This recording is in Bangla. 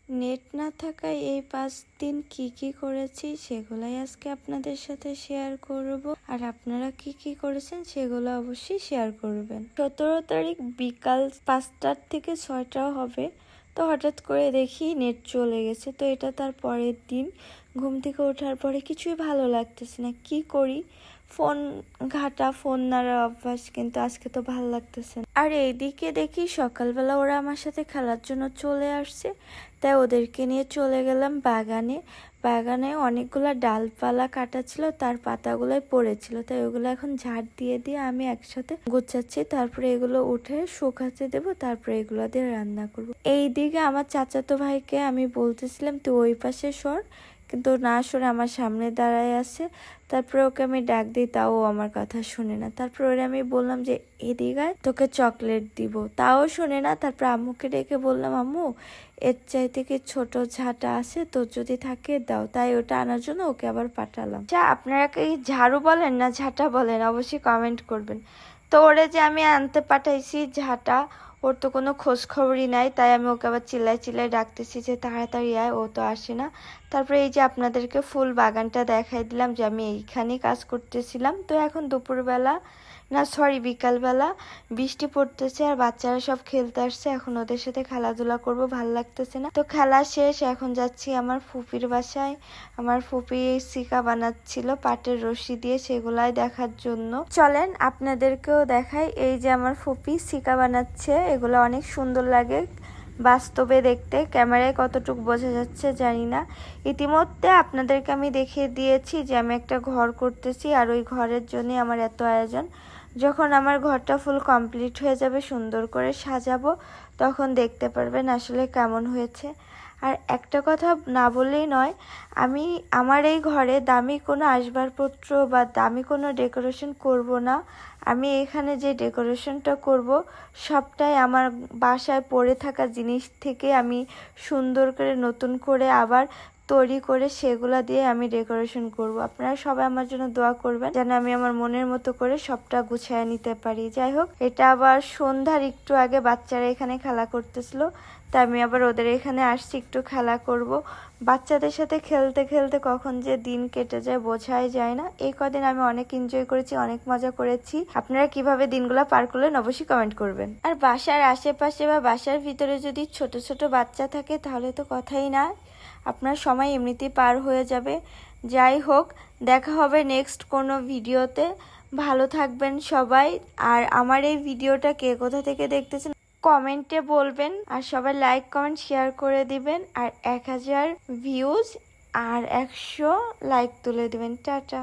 নেট না থাকায় এই 5 দিন কি করেছি সেগুলাই আজকে আপনাদের সাথে শেয়ার করব। আর আপনারা কি করেছেন সেগুলো অবশ্যই শেয়ার করবেন। 17 তারিখ বিকাল 5টার থেকে 6টা হবে, তো হঠাৎ করে দেখি নেট চলে গেছে। তো এটা তার পরের দিন ঘুম থেকে ওঠার পরে কিছুই ভালো লাগতেছে না, কি করি, ফোন ঘাটা, ফোন নাড়ার অভ্যাস, কিন্তু আজকে তো ভালো লাগতেছে না। আর এইদিকে দেখি সকালবেলা ওরা আমার সাথে খেলার জন্য চলে আসছে, তাই ওদেরকে নিয়ে চলে গেলাম বাগানে। বাগানে অনেকগুলো ডালপালা কাটা ছিল, তার পাতাগুলোই পড়েছিল, তাই ওগুলো এখন ঝাড় দিয়ে দিয়ে আমি একসাথে গোছাচ্ছি। তারপরে এগুলো উঠে শুকাতে দেবো, তারপরে এগুলো দিয়ে রান্না করব। এইদিকে আমার চাচাতো ভাইকে আমি বলতেছিলাম তুই ওই পাশে সর, কিন্তু না সরে আমার সামনে দাঁড়ায় আছে। তারপরে ওকে আমি ডাক দিই, তাও আমার কথা শুনে না। তারপর ওরে আমি বললাম যে এদিকে তোকে চকলেট দিব, তাও শুনে না। তারপর আম্মুকে ডেকে বললাম আম্মু এর চাইতে কি ছোট ঝাঁটা আছে, তোর যদি থাকে দাও। তাই ওটা আনার জন্য ওকে আবার পাঠালাম। আচ্ছা, আপনারা কি ঝাড়ু বলেন না ঝাঁটা বলেন অবশ্যই কমেন্ট করবেন। তো ওরে যে আমি আনতে পাঠাইছি ঝাঁটা, ওর তো কোনো খোঁজ খবরই নাই, তাই আমি ওকে আবার চিল্লাই ডাকতেছি যে তাড়াতাড়ি আয়, ও তো আসে না। তারপরে এই যে আপনাদেরকে ফুল বাগানটা দেখাই দিলাম যে আমি এইখানেই কাজ করতেছিলাম। তো এখন দুপুরবেলা না সরি বিকালবেলা বৃষ্টি পড়তেছে আর বাচ্চারা সব খেলতে আসছে, এখন ওদের সাথে খেলাধুলা করব, ভাল লাগতেছে না। তো খেলা শেষ, এখন যাচ্ছি আমার ফুপির বাসায়। আমার ফুপি সিকা বানাচ্ছিল পাটের রশি দিয়ে, সেগুলাই দেখার জন্য। চলেন আপনাদেরকেও দেখাই। এই যে আমার ফুপি সিকা বানাচ্ছে, এগুলো অনেক সুন্দর লাগে বাস্তবে দেখতে, ক্যামেরায় কতটুকু বোঝা যাচ্ছে জানি না। ইতিমধ্যে আপনাদেরকে আমি দেখিয়ে দিয়েছি যে আমি একটা ঘর করতেছি, আর ওই ঘরের জন্য আমার এত আয়োজন। যখন আমার ঘরটা ফুল কমপ্লিট হয়ে যাবে, সুন্দর করে সাজাবো, তখন দেখতে পারবেন আসলে কেমন হয়েছে। আর একটা কথা না বললেই নয়, আমি আমার এই ঘরে দামি কোনো আসবাবপত্র বা দামি কোনো ডেকোরেশন করব না। আমি এখানে যে ডেকোরেশনটা করব সবটাই আমার বাসায় পড়ে থাকা জিনিস থেকে আমি সুন্দর করে নতুন করে আবার তৈরি করে সেগুলা দিয়ে আমি ডেকোরেশন করব। আপনারা সবাই আমার জন্য দোয়া করবেন যেন আমি আমার মনের মতো করে সবটা গুছিয়ে নিতে পারি। যাই হোক, এটা আবার সন্ধ্যার একটু আগে বাচ্চারা এখানে খেলা করতেছিল, তাই আমি আবার ওদের এখানে আসছি একটু খেলা করব। বাচ্চাদের সাথে খেলতে খেলতে কখন যে দিন কেটে যায় বোঝাই যায় না। এই কদিন আমি অনেক এনজয় করেছি, অনেক মজা করেছি। আপনারা কিভাবে দিনগুলো পার করলেন অবশ্যই কমেন্ট করবেন। আর বাসার আশেপাশে বা বাসার ভিতরে যদি ছোট ছোট বাচ্চা থাকে তাহলে তো কথাই না, আপনার সময় এমনিতেই পার হয়ে যাবে। যাই হোক, দেখা হবে নেক্সট কোনো ভিডিওতে। ভালো থাকবেন সবাই। আর আমার এই ভিডিওটা কে কোথা থেকে দেখতেছেন কমেন্টে বলবেন, আর সবাই লাইক কমেন্ট শেয়ার করে দিবেন। আর 1000 ভিউজ আর 100 লাইক তুলে দিবেন। টাটা।